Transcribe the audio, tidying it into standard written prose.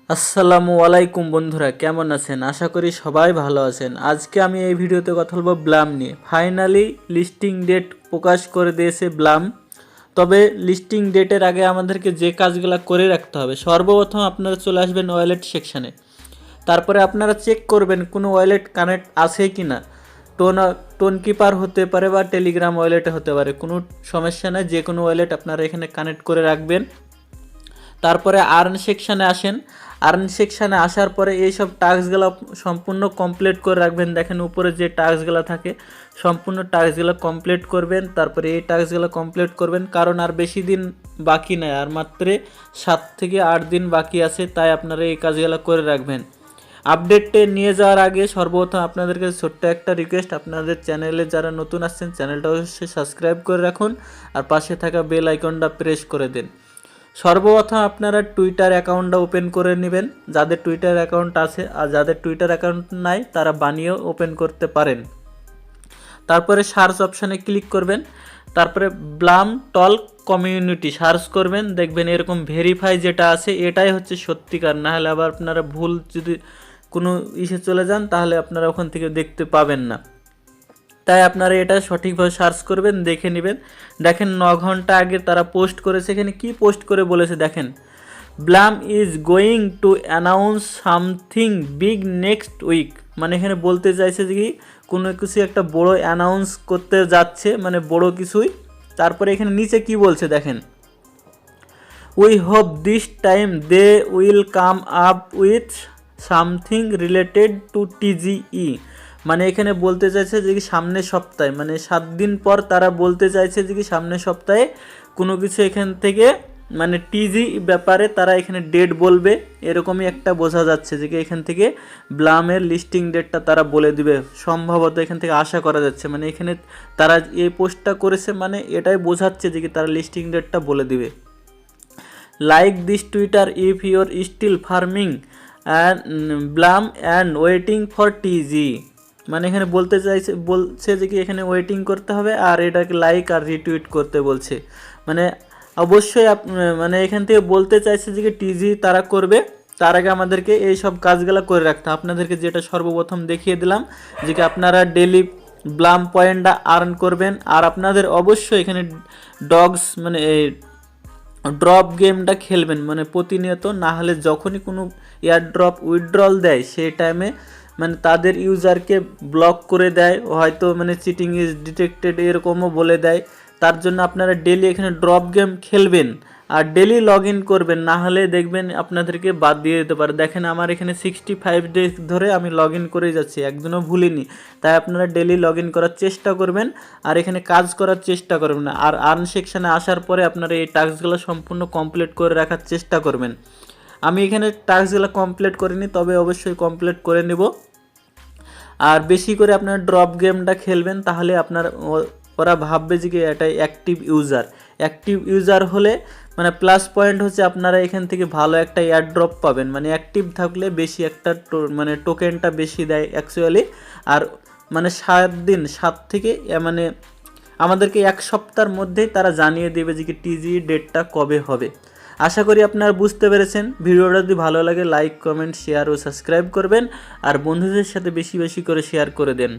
আসসালামু আলাইকুম বন্ধুরা, কেমন আছেন? আশা করি সবাই ভালো আছেন। আজকে আমি এই ভিডিওতে কথা বলবো ব্লাম নিয়ে। ফাইনালি লিস্টিং ডেট প্রকাশ করে দিয়েছে ব্লাম। তবে লিস্টিং ডেটের আগে আমাদেরকে যে কাজগুলো করে রাখতে হবে, সর্বপ্রথম আপনারা চলে আসবেন ওয়ালেট সেকশানে। তারপরে আপনারা চেক করবেন কোনো ওয়ালেট কানেক্ট আছে কি না। টোন কিপার হতে পারে বা টেলিগ্রাম ওয়ালেটে হতে পারে, কোনো সমস্যা নেই। যে কোনো ওয়ালেট আপনারা এখানে কানেক্ট করে রাখবেন। তারপরে আর্ন সেকশানে আসেন। আর্ন সেকশানে আসার পরে এইসব টাস্কগুলো সম্পূর্ণ কমপ্লিট করে রাখবেন। দেখেন উপরে যে টাস্কগুলো থাকে সম্পূর্ণ টাস্কগুলো কমপ্লিট করবেন। তারপরে এই টাস্কগুলো কমপ্লিট করবেন, কারণ আর বেশি দিন বাকি নেই, আর মাত্র 7 থেকে 8 দিন বাকি আছে। তাই আপনারা এই কাজগুলো করে রাখবেন। আপডেটে নিয়ে যাওয়ার আগে সর্বপ্রথম আপনাদেরকে ছোট্ট একটা রিকোয়েস্ট, আপনাদের চ্যানেলে যারা নতুন আসছেন চ্যানেলটা অবশ্যই সাবস্ক্রাইব করে রাখুন আর পাশে থাকা বেল আইকনটা প্রেস করে দিন। সর্বপ্রথম আপনারা টুইটার অ্যাকাউন্টটা ওপেন করে নেবেন, যাদের টুইটার অ্যাকাউন্ট আছে। আর যাদের টুইটার অ্যাকাউন্ট নাই তারা বানিয়েও ওপেন করতে পারেন। তারপরে সার্চ অপশানে ক্লিক করবেন। তারপরে ব্লাম টল্ক কমিউনিটি সার্চ করবেন, দেখবেন এরকম ভেরিফাই যেটা আছে এটাই হচ্ছে সত্যিকার। না হলে আবার আপনারা ভুল যদি কোনো ইসে চলে যান তাহলে আপনারা ওখান থেকে দেখতে পাবেন না। তাই আপনারা এটা সঠিকভাবে সার্চ করবেন, দেখে নেবেন। দেখেন 9 ঘন্টা আগে তারা পোস্ট করেছে। এখানে কি পোস্ট করে বলেছে দেখেন, Blum is going to announce something big next week. মানে এখানে বলতে চাইছে যে কি কোনো কিছু একটা বড় অ্যানাউন্স করতে যাচ্ছে, মানে বড় কিছুই। তারপরে এখানে নিচে কি বলছে দেখেন, we hope this time they will come up with something related to TGE. মানে এখানে বলতে চাইছে যে কি সামনের সপ্তাহে, মানে 7 দিন পর তারা বলতে চাইছে যে কি সামনের সপ্তাহে কোনো কিছু এখান থেকে মানে টিজি ব্যাপারে তারা এখানে ডেট বলবে, এরকমই একটা বোঝা যাচ্ছে যে কি এখান থেকে ব্লামের লিস্টিং ডেটটা তারা বলে দিবে সম্ভবত, এখান থেকে আশা করা যাচ্ছে। মানে এখানে তারা এই পোস্টটা করেছে মানে এটাই বোঝাচ্ছে যে কি তারা লিস্টিং ডেটটা বলে দিবে। Like this Twitter if your still farming and Blum and waiting for TG. মানে এখানে বলছে যে কি এখানে ওয়েটিং করতে হবে আর এটাকে লাইক আর রিটুইট করতে বলছে। মানে অবশ্যই মানে এখান থেকে বলতে চাইছে যে কি টিজি তারা করবে, তার আগে আমাদেরকে এই সব কাজগুলো করে রাখতে। আপনাদেরকে যেটা সর্বপ্রথম দেখিয়ে দিলাম যে কি আপনারা ডেলি ব্লাম পয়েন্টটা আর্ন করবেন। আর আপনাদের অবশ্যই এখানে ডগস মানে ড্রপ গেমটা খেলবেন মানে প্রতিনিয়ত, না হলে যখনই কোনো এয়ার ড্রপ উইথড্রল দেয় সেই টাইমে মানে তাদের ইউজারকে ব্লক করে দেয়, হয়তো মানে চিটিং ইজ ডিটেক্টেড এরকমও বলে দেয়। তার জন্য আপনারা ডেলি এখানে ড্রপ গেম খেলবেন আর ডেলি লগ ইন করবেন, না হলে দেখবেন আপনাদেরকে বাদ দিয়ে দিতে পারে। দেখেন আমার এখানে 65 ডেজ ধরে আমি লগ ইন করেই যাচ্ছি, একদিনও ভুলিনি। তাই আপনারা ডেলি লগ ইন করার চেষ্টা করবেন আর এখানে কাজ করার চেষ্টা করবেন। আর আর্ন সেকশানে আসার পরে আপনারা এই টাস্কগুলো সম্পূর্ণ কমপ্লিট করে রাখার চেষ্টা করবেন। আমি এখানে টাস্কগুলো কমপ্লিট করিনি, তবে অবশ্যই কমপ্লিট করে নেব। আর বেশি করে আপনার ড্রপ গেমটা খেলবেন, তাহলে আপনার ওরা ভাববে যে কি এটাই অ্যাক্টিভ ইউজার। অ্যাক্টিভ ইউজার হলে মানে প্লাস পয়েন্ট হচ্ছে আপনারা এখান থেকে ভালো একটা এয়ার ড্রপ পাবেন। মানে অ্যাক্টিভ থাকলে বেশি একটা মানে টোকেনটা বেশি দেয় অ্যাকচুয়ালি। আর মানে 7 থেকে মানে আমাদেরকে 1 সপ্তাহের মধ্যেই তারা জানিয়ে দেবে যে কি টিজি ডেটটা কবে হবে। আশা করি আপনারা বুঝতে পেরেছেন। ভিডিওটা যদি ভালো লাগে লাইক কমেন্ট শেয়ার ও সাবস্ক্রাইব করবেন আর বন্ধুদের সাথে বেশি বেশি করে শেয়ার করে দেন।